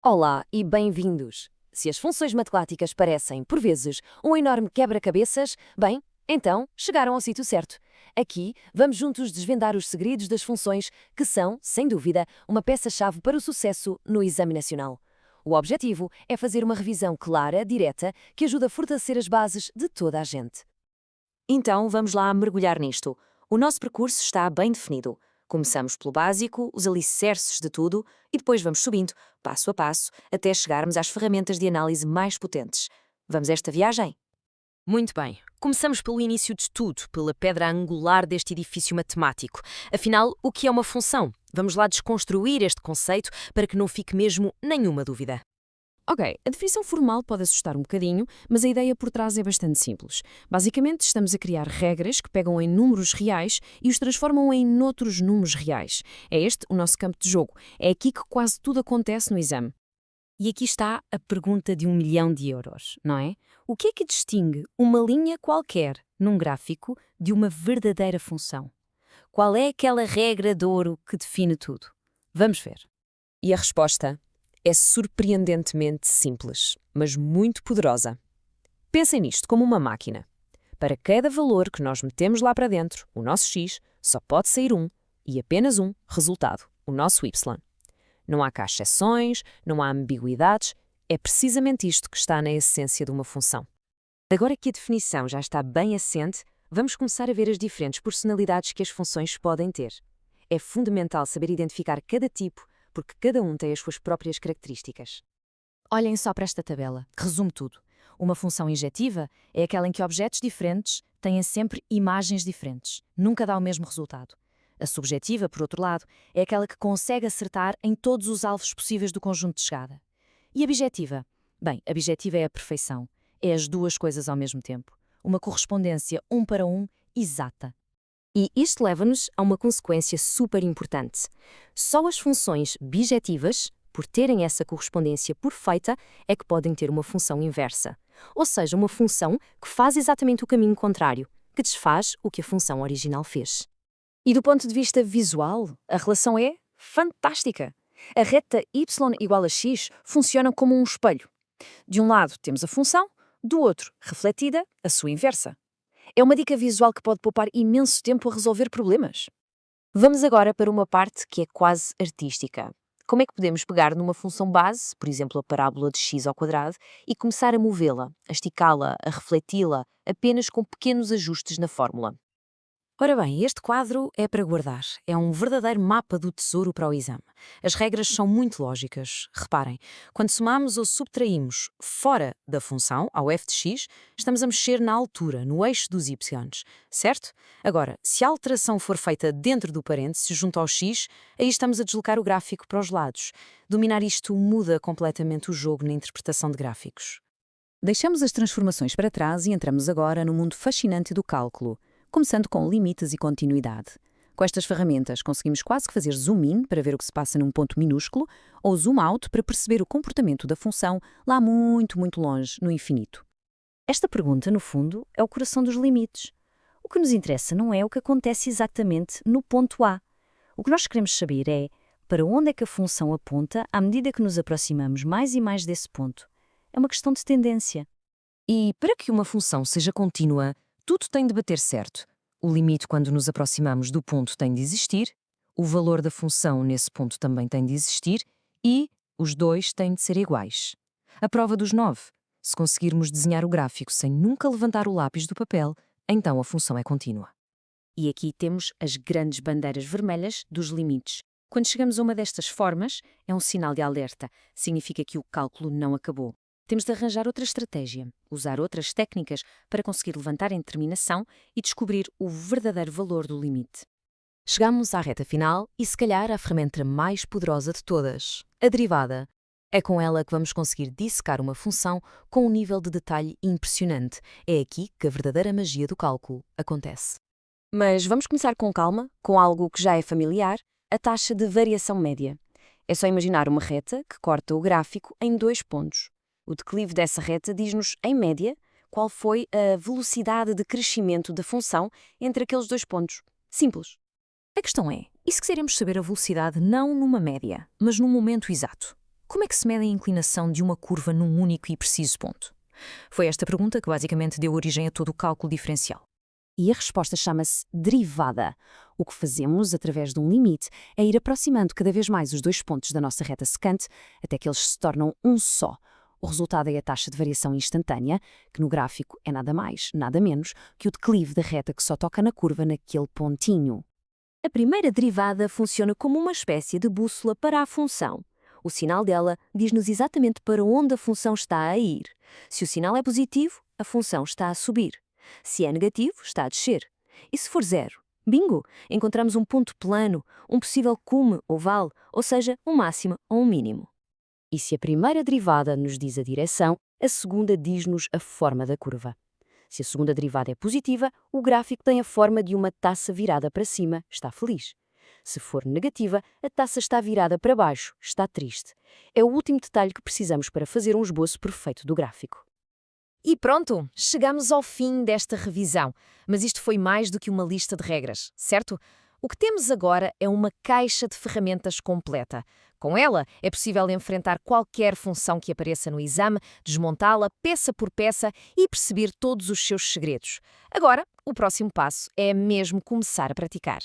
Olá e bem-vindos! Se as funções matemáticas parecem, por vezes, um enorme quebra-cabeças, bem, então chegaram ao sítio certo. Aqui, vamos juntos desvendar os segredos das funções que são, sem dúvida, uma peça-chave para o sucesso no Exame Nacional. O objetivo é fazer uma revisão clara, direta, que ajude a fortalecer as bases de toda a gente. Então, vamos lá mergulhar nisto. O nosso percurso está bem definido. Começamos pelo básico, os alicerces de tudo, e depois vamos subindo, passo a passo, até chegarmos às ferramentas de análise mais potentes. Vamos a esta viagem? Muito bem. Começamos pelo início de tudo, pela pedra angular deste edifício matemático. Afinal, o que é uma função? Vamos lá desconstruir este conceito para que não fique mesmo nenhuma dúvida. Ok, a definição formal pode assustar um bocadinho, mas a ideia por trás é bastante simples. Basicamente, estamos a criar regras que pegam em números reais e os transformam em noutros números reais. É este o nosso campo de jogo. É aqui que quase tudo acontece no exame. E aqui está a pergunta de 1 milhão de euros, não é? O que é que distingue uma linha qualquer num gráfico de uma verdadeira função? Qual é aquela regra de ouro que define tudo? Vamos ver. E a resposta é surpreendentemente simples, mas muito poderosa. Pensem nisto como uma máquina. Para cada valor que nós metemos lá para dentro, o nosso x, só pode sair um, e apenas um, resultado, o nosso y. Não há cá exceções, não há ambiguidades, é precisamente isto que está na essência de uma função. Agora que a definição já está bem assente, vamos começar a ver as diferentes personalidades que as funções podem ter. É fundamental saber identificar cada tipo, porque cada um tem as suas próprias características. Olhem só para esta tabela, que resume tudo. Uma função injetiva é aquela em que objetos diferentes têm sempre imagens diferentes, nunca dá o mesmo resultado. A subjetiva, por outro lado, é aquela que consegue acertar em todos os alvos possíveis do conjunto de chegada. E a bijetiva? Bem, a bijetiva é a perfeição. É as duas coisas ao mesmo tempo. Uma correspondência 1 para 1 exata. E isto leva-nos a uma consequência super importante. Só as funções bijetivas, por terem essa correspondência perfeita, é que podem ter uma função inversa. Ou seja, uma função que faz exatamente o caminho contrário, que desfaz o que a função original fez. E do ponto de vista visual, a relação é fantástica. A reta y igual a x funciona como um espelho. De um lado temos a função, do outro, refletida, a sua inversa. É uma dica visual que pode poupar imenso tempo a resolver problemas. Vamos agora para uma parte que é quase artística. Como é que podemos pegar numa função base, por exemplo a parábola de x ao quadrado, e começar a movê-la, a esticá-la, a refleti-la, apenas com pequenos ajustes na fórmula? Ora bem, este quadro é para guardar. É um verdadeiro mapa do tesouro para o exame. As regras são muito lógicas. Reparem, quando somamos ou subtraímos fora da função, ao f de x, estamos a mexer na altura, no eixo dos y, certo? Agora, se a alteração for feita dentro do parêntese, junto ao x, aí estamos a deslocar o gráfico para os lados. Dominar isto muda completamente o jogo na interpretação de gráficos. Deixamos as transformações para trás e entramos agora no mundo fascinante do cálculo, começando com limites e continuidade. Com estas ferramentas, conseguimos quase que fazer zoom in para ver o que se passa num ponto minúsculo ou zoom out para perceber o comportamento da função lá muito, muito longe, no infinito. Esta pergunta, no fundo, é o coração dos limites. O que nos interessa não é o que acontece exatamente no ponto A. O que nós queremos saber é para onde é que a função aponta à medida que nos aproximamos mais e mais desse ponto. É uma questão de tendência. E para que uma função seja contínua, tudo tem de bater certo. O limite quando nos aproximamos do ponto tem de existir, o valor da função nesse ponto também tem de existir e os dois têm de ser iguais. A prova dos 9. Se conseguirmos desenhar o gráfico sem nunca levantar o lápis do papel, então a função é contínua. E aqui temos as grandes bandeiras vermelhas dos limites. Quando chegamos a uma destas formas, é um sinal de alerta. Significa que o cálculo não acabou. Temos de arranjar outra estratégia, usar outras técnicas para conseguir levantar a determinação e descobrir o verdadeiro valor do limite. Chegamos à reta final e, se calhar, à ferramenta mais poderosa de todas, a derivada. É com ela que vamos conseguir dissecar uma função com um nível de detalhe impressionante. É aqui que a verdadeira magia do cálculo acontece. Mas vamos começar com calma, com algo que já é familiar, a taxa de variação média. É só imaginar uma reta que corta o gráfico em 2 pontos. O declive dessa reta diz-nos, em média, qual foi a velocidade de crescimento da função entre aqueles 2 pontos. Simples. A questão é, e se quisermos saber a velocidade não numa média, mas num momento exato? Como é que se mede a inclinação de uma curva num único e preciso ponto? Foi esta pergunta que basicamente deu origem a todo o cálculo diferencial. E a resposta chama-se derivada. O que fazemos, através de um limite, é ir aproximando cada vez mais os dois pontos da nossa reta secante até que eles se tornam um só. O resultado é a taxa de variação instantânea, que no gráfico é nada mais, nada menos que o declive da reta que só toca na curva naquele pontinho. A primeira derivada funciona como uma espécie de bússola para a função. O sinal dela diz-nos exatamente para onde a função está a ir. Se o sinal é positivo, a função está a subir. Se é negativo, está a descer. E se for zero? Bingo! Encontramos um ponto plano, um possível cume ou vale, ou seja, um máximo ou um mínimo. E se a primeira derivada nos diz a direção, a segunda diz-nos a forma da curva. Se a segunda derivada é positiva, o gráfico tem a forma de uma taça virada para cima, está feliz. Se for negativa, a taça está virada para baixo, está triste. É o último detalhe que precisamos para fazer um esboço perfeito do gráfico. E pronto, chegamos ao fim desta revisão. Mas isto foi mais do que uma lista de regras, certo? O que temos agora é uma caixa de ferramentas completa. Com ela, é possível enfrentar qualquer função que apareça no exame, desmontá-la peça por peça e perceber todos os seus segredos. Agora, o próximo passo é mesmo começar a praticar.